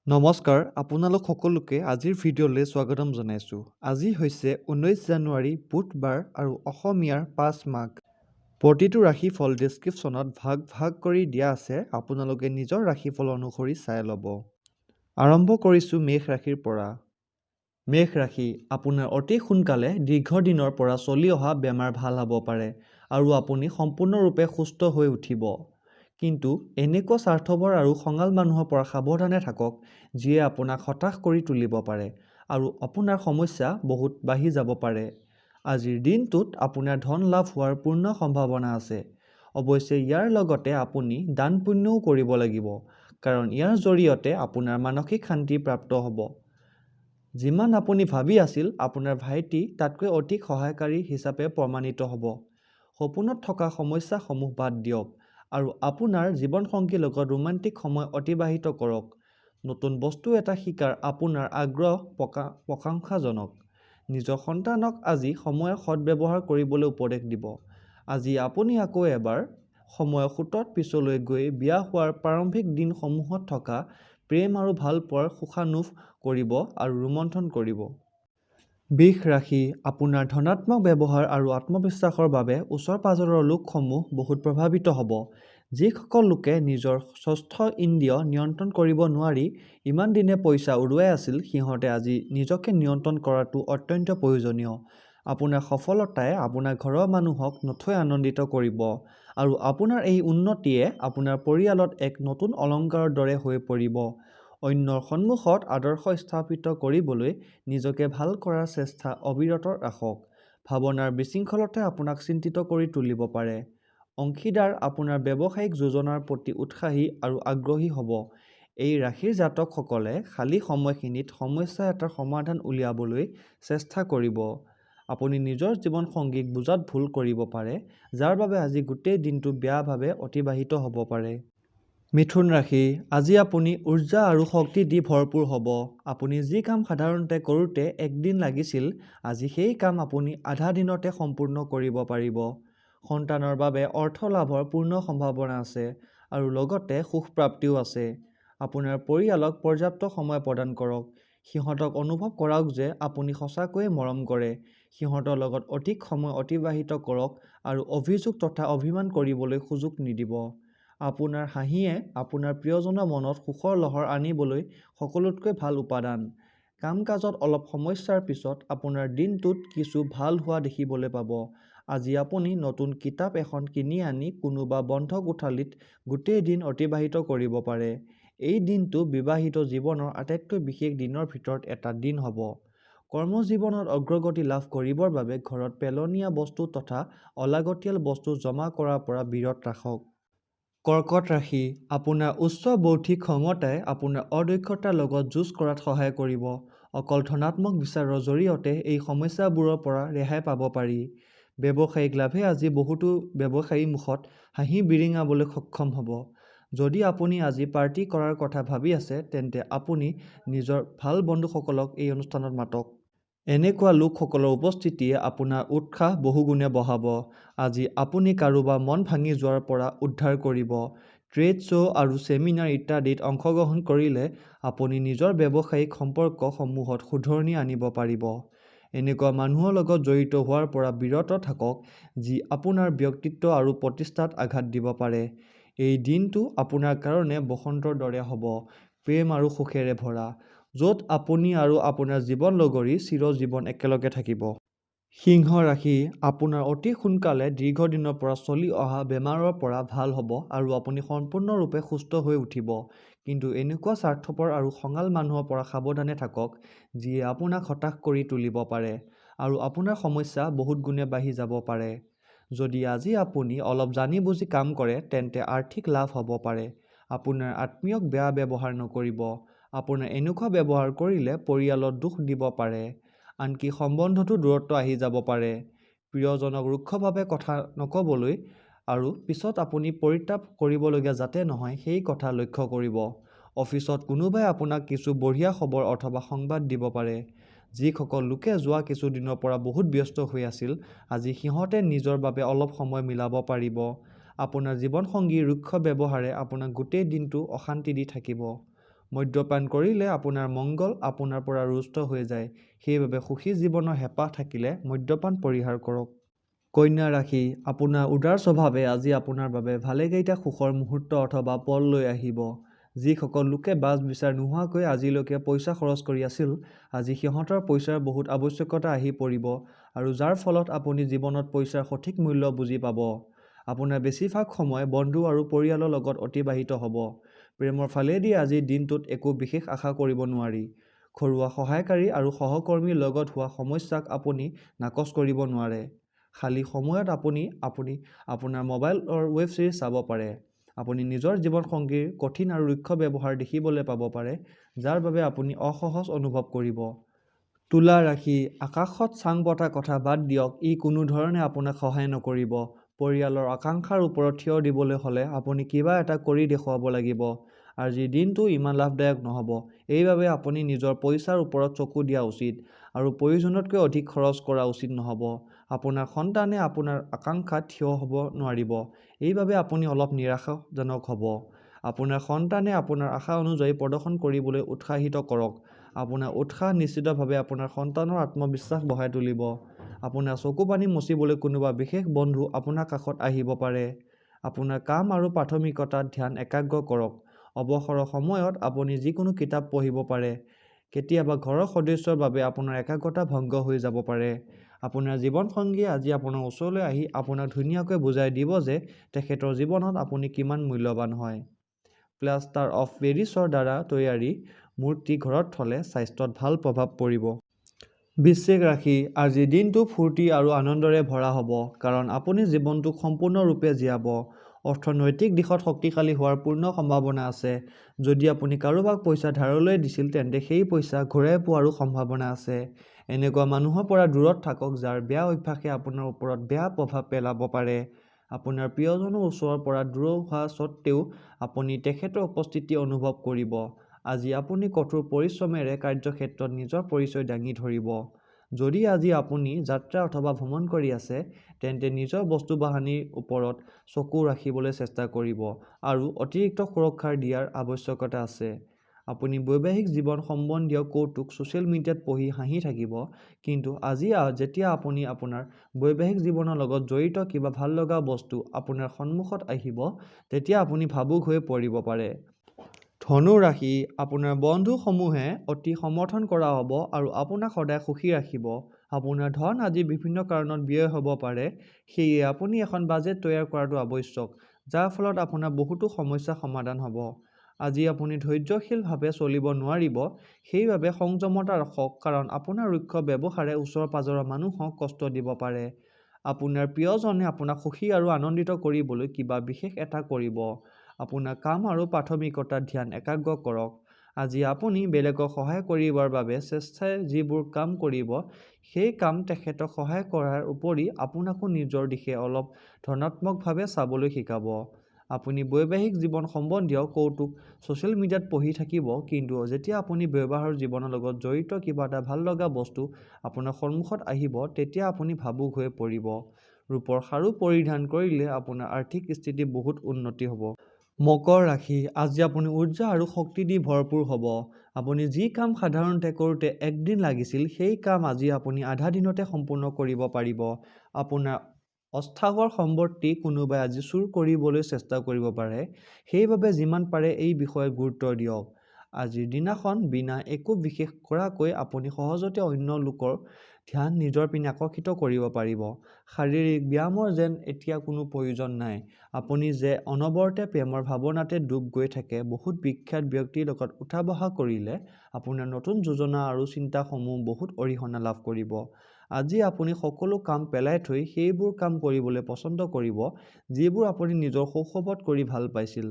নমস্কাৰ, আপোনালোক সকলোকে আজিৰ ভিডিঅ'লৈ স্বাগতম জনাইছোঁ। আজি হৈছে 19 জানুৱাৰী বুধবাৰ আৰু অসমীয়াৰ 5 মাঘ। প্ৰতিটো ৰাশিফল ডেছক্ৰিপশ্যনত ভাগ ভাগ কৰি দিয়া আছে, আপোনালোকে নিজৰ ৰাশিফল অনুসৰি চাই ল'ব। আৰম্ভ কৰিছোঁ মেষ ৰাশিৰ পৰা। মেষ ৰাশি, আপোনাৰ অতি সোনকালে দীৰ্ঘদিনৰ পৰা চলি অহা বেমাৰ ভাল হ'ব পাৰে আৰু আপুনি সম্পূৰ্ণৰূপে সুস্থ হৈ উঠিব। কিন্তু এনেকুৱা স্বাৰ্থপৰ আৰু খঙাল মানুহৰ পৰা সাৱধানে থাকক, যিয়ে আপোনাক হতাশ কৰি তুলিব পাৰে আৰু আপোনাৰ সমস্যা বহুত বাঢ়ি যাব পাৰে। আজিৰ দিনটোত আপোনাৰ ধন লাভ হোৱাৰ পূৰ্ণ সম্ভাৱনা আছে। অৱশ্যে ইয়াৰ লগতে আপুনি দান পুণ্যও কৰিব লাগিব, কাৰণ ইয়াৰ জৰিয়তে আপোনাৰ মানসিক শান্তি প্ৰাপ্ত হ'ব। যিমান আপুনি ভাবি আছিল, আপোনাৰ ভাইটি তাতকৈ অধিক সহায়কাৰী হিচাপে প্ৰমাণিত হ'ব। সপোনত থকা সমস্যাসমূহ বাদ দিয়ক আৰু আপোনাৰ জীৱনসংগীৰ লগত ৰোমান্টিক সময় অতিবাহিত কৰক। নতুন বস্তু এটা শিকাৰ আপোনাৰ আগ্ৰহ প্ৰশংসাজনক। নিজৰ সন্তানক আজি সময়ৰ সদ্ব্যৱহাৰ কৰিবলৈ উপদেশ দিব। আজি আপুনি আকৌ এবাৰ সময়ৰ সোঁতত পিছলৈ গৈ বিয়া হোৱাৰ প্ৰাৰম্ভিক দিনসমূহত থকা প্ৰেম আৰু ভালপোৱাৰ সুখানুভ কৰিব আৰু ৰোমন্থন কৰিব। বৃষ ৰাশি, আপোনাৰ ধনাত্মক ব্যৱহাৰ আৰু আত্মবিশ্বাসৰ বাবে ওচৰ-পাজৰৰ লোকসমূহ বহুত প্ৰভাৱিত হ'ব। যিসকল লোকে নিজৰ ষষ্ঠ ইন্দ্ৰিয় নিয়ন্ত্ৰণ কৰিব নোৱাৰি ইমান দিনে পইচা উৰুৱাই আছিল, সিহঁতে আজি নিজকে নিয়ন্ত্ৰণ কৰাটো অত্যন্ত প্ৰয়োজনীয়। আপোনাৰ সফলতাই আপোনাৰ ঘৰৰ মানুহক নথৈ আনন্দিত কৰিব আৰু আপোনাৰ এই উন্নতিয়ে আপোনাৰ পৰিয়ালত এক নতুন অলংকাৰৰ দৰে হৈ পৰিব। অন্যৰ সন্মুখত আদৰ্শ স্থাপিত কৰিবলৈ নিজকে ভাল কৰাৰ চেষ্টা অবিৰত ৰাখক। ভাৱনাৰ বিশৃংখলতাই আপোনাক চিন্তিত কৰি তুলিব পাৰে। অংশীদাৰ আপোনাৰ ব্যৱসায়িক যোজনাৰ প্ৰতি উৎসাহী আৰু আগ্ৰহী হ'ব। এই ৰাশিৰ জাতকসকলে খালী সময়খিনিত সমস্যা এটাৰ সমাধান উলিয়াবলৈ চেষ্টা কৰিব। আপুনি নিজৰ জীৱনসংগীক বুজাত ভুল কৰিব পাৰে, যাৰ বাবে আজি গোটেই দিনটো বেয়াভাৱে অতিবাহিত হ'ব পাৰে। মিথুন ৰাশি, আজি আপুনি উৰ্জা আৰু শক্তি দি ভৰপূৰ হ'ব। আপুনি যি কাম সাধাৰণতে কৰোঁতে একদিন লাগিছিল, আজি সেই কাম আপুনি আধা দিনতে সম্পূৰ্ণ কৰিব পাৰিব। সন্তানৰ বাবে অৰ্থ লাভৰ পূৰ্ণ সম্ভাৱনা আছে আৰু লগতে সুখপ্ৰাপ্তিও আছে। আপোনাৰ পৰিয়ালক পৰ্যাপ্ত সময় প্ৰদান কৰক। সিহঁতক অনুভৱ কৰাওক যে আপুনি সঁচাকৈয়ে মৰম কৰে। সিহঁতৰ লগত অধিক সময় অতিবাহিত কৰক আৰু অভিযোগ তথা অভিমান কৰিবলৈ সুযোগ নিদিব। আপোনাৰ হাঁহিয়ে আপোনাৰ প্ৰিয়জনৰ মনত সুখৰ লহৰ আনিবলৈ সকলোতকৈ ভাল উপাদান। কাম-কাজত অলপ সমস্যাৰ পিছত আপোনাৰ দিনটোত কিছু ভাল হোৱা দেখিবলৈ পাব। আজি আপুনি নতুন কিতাপ এখন কিনি আনি কোনোবা বন্ধ কোঠালিত গোটেই দিন অতিবাহিত কৰিব পাৰে। এই দিনটো বিবাহিত জীৱনৰ আটাইতকৈ বিশেষ দিনৰ ভিতৰত এটা দিন হ'ব। কৰ্মজীৱনত অগ্ৰগতি লাভ কৰিবৰ বাবে ঘৰত পেলনীয়া বস্তু তথা অলাগতিয়াল বস্তু জমা কৰাৰ পৰা বিৰত ৰাখক। কৰ্কট ৰাশি, আপোনাৰ উচ্চ বৌদ্ধিক ক্ষমতাই আপোনাৰ অদক্ষতাৰ লগত যুঁজ কৰাত সহায় কৰিব। অকল ধনাত্মক বিচাৰৰ জৰিয়তে এই সমস্যাবোৰৰ পৰা ৰেহাই পাব পাৰি। ব্যৱসায়িক লাভে আজি বহুতো ব্যৱসায়ীৰ মুখত হাঁহি বিৰিঙাবলৈ সক্ষম হ'ব। যদি আপুনি আজি পাৰ্টি কৰাৰ কথা ভাবি আছে, তেন্তে আপুনি নিজৰ ভাল বন্ধুসকলক এই অনুষ্ঠানত মাতক। এনেকুৱা লোকসকলৰ উপস্থিতিয়ে আপোনাৰ উৎসাহ বহুগুণে বঢ়াব। আজি আপুনি কাৰোবাৰ মন ভাঙি যোৱাৰ পৰা উদ্ধাৰ কৰিব। ট্ৰেড শ্ব' আৰু ছেমিনাৰ ইত্যাদিত অংশগ্ৰহণ কৰিলে আপুনি নিজৰ ব্যৱসায়িক সম্পৰ্কসমূহত শুধৰণি আনিব পাৰিব। এনেকুৱা মানুহৰ লগত জড়িত হোৱাৰ পৰা বিৰত থাকক, যি আপোনাৰ ব্যক্তিত্ব আৰু প্ৰতিষ্ঠাত আঘাত দিব পাৰে। এই দিনটো আপোনাৰ কাৰণে বসন্তৰ দৰে হ'ব, প্ৰেম আৰু সুখেৰে ভৰা, য'ত আপুনি আৰু আপোনাৰ জীৱন লগৰী চিৰজীৱন একেলগে থাকিব। সিংহ ৰাশি, আপোনাৰ অতি সোনকালে দীৰ্ঘদিনৰ পৰা চলি অহা বেমাৰৰ পৰা ভাল হ'ব আৰু আপুনি সম্পূৰ্ণৰূপে সুস্থ হৈ উঠিব। কিন্তু এনেকুৱা স্বাৰ্থপৰ আৰু খঙাল মানুহৰ পৰা সাৱধানে থাকক, যিয়ে আপোনাক হতাশ কৰি তুলিব পাৰে আৰু আপোনাৰ সমস্যা বহুত গুণে বাঢ়ি যাব পাৰে। যদি আজি আপুনি অলপ জানি বুজি কাম কৰে, তেন্তে আৰ্থিক লাভ হ'ব পাৰে। আপোনাৰ আত্মীয়ক বেয়া ব্যৱহাৰ নকৰিব। আপোনাৰ এনেকুৱা ব্যৱহাৰ কৰিলে পৰিয়ালত দুখ দিব পাৰে। আনকি সম্বন্ধতো দূৰত্ব আহি যাব পাৰে। প্ৰিয়জনক ৰুক্ষভাৱে কথা নক'বলৈ আৰু পিছত আপুনি পৰিতাপ কৰিবলগীয়া যাতে নহয়, সেই কথা লক্ষ্য কৰিব। অফিচত কোনোবাই আপোনাক কিছু বঢ়িয়া খবৰ অথবা সংবাদ দিব পাৰে। যিসকল লোকে যোৱা কিছুদিনৰ পৰা বহুত ব্যস্ত হৈ আছিল, আজি সিহঁতে নিজৰ বাবে অলপ সময় মিলাব পাৰিব। আপোনাৰ জীৱনসংগীৰ ৰুক্ষ ব্যৱহাৰে আপোনাক গোটেই দিনটো অশান্তি দি থাকিব। মদ্যপান কৰিলে আপোনাৰ মংগল আপোনাৰ পৰা ৰুষ্ট হৈ যায়। সেইবাবে সুখী জীৱনৰ হেঁপাহ থাকিলে মদ্যপান পৰিহাৰ কৰক। কন্যা ৰাশি, আপোনাৰ উদাৰ স্বভাৱে আজি আপোনাৰ বাবে ভালেকেইটা সুখৰ মুহূৰ্ত অথবা পল লৈ আহিব। যিসকল লোকে বাছ বিচাৰ নোহোৱাকৈ আজিলৈকে পইচা খৰচ কৰি আছিল, আজি সিহঁতৰ পইচাৰ বহুত আৱশ্যকতা আহি পৰিব আৰু যাৰ ফলত আপুনি জীৱনত পইচাৰ সঠিক মূল্য বুজি পাব। আপোনাৰ বেছিভাগ সময় বন্ধু আৰু পৰিয়ালৰ লগত অতিবাহিত হ'ব। প্ৰেমৰ ফালেদি আজিৰ দিনটোত একো বিশেষ আশা কৰিব নোৱাৰি। ঘৰুৱা সহায়কাৰী আৰু সহকৰ্মীৰ লগত হোৱা সমস্যাক আপুনি নাকচ কৰিব নোৱাৰে। খালী সময়ত আপুনি আপোনাৰ মোবাইলৰ ৱেব ছিৰিজ চাব পাৰে। আপুনি নিজৰ জীৱনসংগীৰ কঠিন আৰু ৰুক্ষ ব্যৱহাৰ দেখিবলৈ পাব পাৰে, যাৰ বাবে আপুনি অসহজ অনুভৱ কৰিব। তুলা ৰাশি, আকাশত চাং পতা কথা বাদ দিয়ক, ই কোনো ধৰণে আপোনাক সহায় নকৰিব। পৰিয়ালৰ আকাংক্ষাৰ ওপৰত থিয় দিবলৈ হ'লে আপুনি কিবা এটা কৰি দেখুৱাব লাগিব। আজিৰ দিনটো ইমান লাভদায়ক নহ'ব। এইবাবে আপুনি নিজৰ পইচাৰ ওপৰত চকু দিয়া উচিত আৰু প্ৰয়োজনতকৈ অধিক খৰচ কৰা উচিত নহ'ব। আপোনাৰ সন্তানে আপোনাৰ আকাংক্ষাত থিয় হ'ব নোৱাৰিব। এইবাবে আপুনি অলপ নিৰাশাজনক হ'ব। আপোনাৰ সন্তানে আপোনাৰ আশা অনুযায়ী প্ৰদৰ্শন কৰিবলৈ উৎসাহিত কৰক। আপোনাৰ উৎসাহ নিশ্চিতভাৱে আপোনাৰ সন্তানৰ আত্মবিশ্বাস বঢ়াই তুলিব। আপোনাৰ চকুপানী মচিবলৈ কোনোবা বিশেষ বন্ধু আপোনাৰ কাষত আহিব পাৰে। আপোনাৰ কাম আৰু প্ৰাথমিকতাত ধ্যান একাগ্ৰ কৰক। অৱসৰৰ সময়ত আপুনি যিকোনো কিতাপ পঢ়িব পাৰে। কেতিয়াবা ঘৰৰ সদস্যৰ বাবে আপোনাৰ একাগ্ৰতা ভংগ হৈ যাব পাৰে। আপোনাৰ জীৱনসংগীয়ে আজি আপোনাৰ ওচৰলৈ আহি আপোনাক ধুনীয়াকৈ বুজাই দিব যে তেখেতৰ জীৱনত আপুনি কিমান মূল্যৱান হয়। প্লাষ্টাৰ অফ পেৰিছৰ দ্বাৰা তৈয়াৰী মূৰ্তি ঘৰত থ'লে স্বাস্থ্যত ভাল প্ৰভাৱ পৰিব। বৃশ্চিক ৰাশি, আজিৰ দিনটো ফূৰ্তি আৰু আনন্দৰে ভৰা হ'ব, কাৰণ আপুনি জীৱনটোক সম্পূৰ্ণৰূপে জীয়াব। অৰ্থনৈতিক দিশত শক্তিশালী হোৱাৰ পূৰ্ণ সম্ভাৱনা আছে। যদি আপুনি কাৰোবাক পইচা ধাৰলৈ দিছিল তেন্তে সেই পইচা ঘূৰাই পোৱাৰো সম্ভাৱনা আছে। এনেকুৱা মানুহৰ পৰা দূৰত থাকক যাৰ বেয়া অভ্যাসে আপোনাৰ ওপৰত বেয়া প্ৰভাৱ পেলাব পাৰে। আপোনাৰ প্ৰিয়জনৰ ওচৰৰ পৰা দূৰ হোৱা স্বত্ত্বেও আপুনি তেখেতৰ উপস্থিতি অনুভৱ কৰিব। আজি আপুনি কঠোৰ পৰিশ্ৰমেৰে কাৰ্যক্ষেত্ৰত নিজৰ পৰিচয় দাঙি ধৰিব। যদি আজি আপুনি যাত্ৰা অথবা ভ্ৰমণ কৰি আছে, তেন্তে নিজৰ বস্তু বাহানিৰ ওপৰত চকু ৰাখিবলৈ চেষ্টা কৰিব আৰু অতিৰিক্ত সুৰক্ষা দিয়াৰ আৱশ্যকতা আছে। আপুনি বৈবাহিক জীৱন সম্বন্ধীয় কৌতুক ছ'চিয়েল মিডিয়াত পঢ়ি হাঁহি থাকিব, কিন্তু আজি যেতিয়া আপুনি আপোনাৰ বৈবাহিক জীৱনৰ লগত জড়িত কিবা ভাললগা বস্তু আপোনাৰ সন্মুখত আহিব, তেতিয়া আপুনি ভাবুক হৈ পৰিব পাৰে। ধনু ৰাশি, আপোনাৰ বন্ধুসমূহে অতি সমৰ্থন কৰা হ'ব আৰু আপোনাক সদায় সুখী ৰাখিব। আপোনাৰ ধন আজি বিভিন্ন কাৰণত ব্যয় হ'ব পাৰে, সেয়ে আপুনি এখন বাজেট তৈয়াৰ কৰাটো আৱশ্যক, যাৰ ফলত আপোনাৰ বহুতো সমস্যা সমাধান হ'ব। আজি আপুনি ধৈৰ্যশীলভাৱে চলিব নোৱাৰিব, সেইবাবে সংযমতা ৰাখক কাৰণ আপোনাৰ ৰুক্ষ ব্যৱহাৰে ওচৰ-পাজৰৰ মানুহক কষ্ট দিব পাৰে। আপোনাৰ প্ৰিয়জনে আপোনাক সুখী আৰু আনন্দিত কৰিবলৈ কিবা বিশেষ এটা কৰিব। আপোনাৰ কাম আৰু প্ৰাথমিকতাত ধ্যান একাগ্ৰ কৰক। আজি আপুনি বেলেগক সহায় কৰিবৰ বাবে স্বেচ্ছাই যিবোৰ কাম কৰিব, সেই কাম তেখেতক সহায় কৰাৰ উপৰি আপোনাকো নিজৰ দিশে অলপ ধনাত্মকভাৱে চাবলৈ শিকাব। আপুনি বৈবাহিক জীৱন সম্বন্ধীয় কৌতুক ছ'চিয়েল মিডিয়াত পঢ়ি থাকিব, কিন্তু যেতিয়া আপুনি ব্যৱহাৰিক জীৱনৰ লগত জড়িত কিবা এটা ভাললগা বস্তু আপোনাৰ সন্মুখত আহিব, তেতিয়া আপুনি ভাবুক হৈ পৰিব। ৰূপৰ খাৰু পৰিধান কৰিলে আপোনাৰ আৰ্থিক স্থিতি বহুত উন্নতি হ'ব। মকৰ ৰাশি, আজি আপুনি ঊৰ্জা আৰু শক্তি দি ভৰপূৰ হ'ব। আপুনি যি কাম সাধাৰণতে কৰোঁতে একদিন লাগিছিল, সেই কাম আজি আপুনি আধা দিনতে সম্পূৰ্ণ কৰিব পাৰিব। আপোনাৰ অস্থাৱৰ সম্পত্তি কোনোবাই আজি চুৰ কৰিবলৈ চেষ্টা কৰিব পাৰে, সেইবাবে যিমান পাৰে এই বিষয়ত গুৰুত্ব দিয়ক। আজিৰ দিনাখন বিনা একো বিশেষ কৰাকৈ আপুনি সহজতে অন্য লোকৰ ধ্যান নিজৰ পিনে আকৰ্ষিত কৰিব পাৰিব। শাৰীৰিক ব্যায়ামৰ যেন এতিয়া কোনো প্ৰয়োজন নাই। আপুনি যে অনবৰতে প্ৰেমৰ ভাৱনাতে ডুব গৈ থাকে, বহুত বিখ্যাত ব্যক্তিৰ লগত উঠা-বহা কৰিলে আপোনাৰ নতুন যোজনা আৰু চিন্তাসমূহ বহুত অৰিহণা লাভ কৰিব। আজি আপুনি সকলো কাম পেলাই থৈ সেইবোৰ কাম কৰিবলৈ পছন্দ কৰিব, যিবোৰ আপুনি নিজৰ শৈশৱত কৰি ভাল পাইছিল।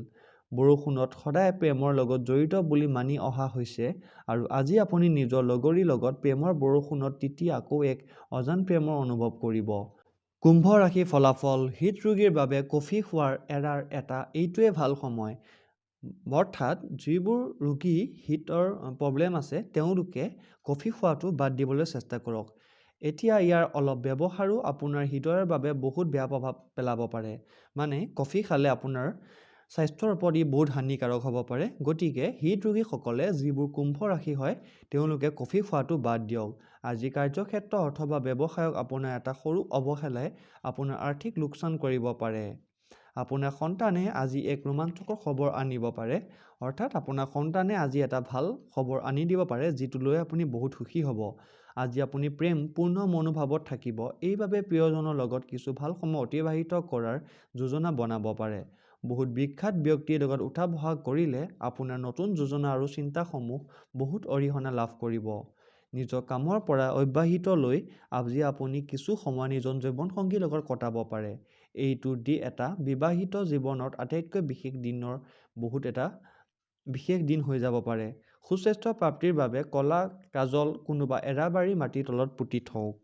বৰষুণত সদায় প্ৰেমৰ লগত জড়িত বুলি মানি অহা হৈছে আৰু আজি আপুনি নিজৰ লগৰীৰ লগত প্ৰেমৰ বৰষুণত তিতি আকৌ এক অজান প্ৰেমৰ অনুভৱ কৰিব। কুম্ভ ৰাশি ফলাফল, হৃদৰোগীৰ বাবে কফি খোৱাৰ এৰাৰ এইটোৱে ভাল সময়। অৰ্থাৎ যিবোৰ ৰোগী হৃদৰ প্ৰব্লেম আছে, তেওঁলোকে কফি খোৱাটো বাদ দিবলৈ চেষ্টা কৰক। এতিয়া ইয়াৰ অলপ ব্যৱহাৰো আপোনাৰ হৃদয়ৰ বাবে বহুত বেয়া প্ৰভাৱ পেলাব পাৰে। মানে কফি খালে আপোনাৰ স্বাস্থ্যৰ ওপৰত ই বহুত হানিকাৰক হ'ব পাৰে। গতিকে হৃদৰোগীসকলে যিবোৰ কুম্ভ ৰাশি হয় তেওঁলোকে কফি খোৱাটো বাদ দিয়ক। আজি কাৰ্যক্ষেত্ৰ অথবা ব্যৱসায়ক আপোনাৰ এটা সৰু অৱহেলাই আপোনাৰ আৰ্থিক লোকচান কৰিব পাৰে। আপোনাৰ সন্তানে আজি এক ৰোমাঞ্চকৰ খবৰ আনিব পাৰে, অৰ্থাৎ আপোনাৰ সন্তানে আজি এটা ভাল খবৰ আনি দিব পাৰে যিটো লৈ আপুনি বহুত সুখী হ'ব। আজি আপুনি প্ৰেমপূৰ্ণ মনোভাৱত থাকিব, এইবাবে প্ৰিয়জনৰ লগত কিছু ভাল সময় অতিবাহিত কৰাৰ যোজনা বনাব পাৰে। বহুত বিখ্যাত ব্যক্তিৰ লগত উঠা বহা কৰিলে আপোনাৰ নতুন যোজনা আৰু চিন্তাসমূহ বহুত অৰিহণা লাভ কৰিব। নিজৰ কামৰ পৰা অব্যাহত লৈ আজি আপুনি কিছু সময় নিজৰ জীৱনসংগীৰ লগত কটাব পাৰে। এইটো এটা বিবাহিত জীৱনত আটাইতকৈ বিশেষ দিন হৈ যাব পাৰে। সুস্বাস্থ্য প্ৰাপ্তিৰ বাবে ক'লা কাজল কোনোবা এৰাবাৰী মাটিৰ তলত পুতি থওক।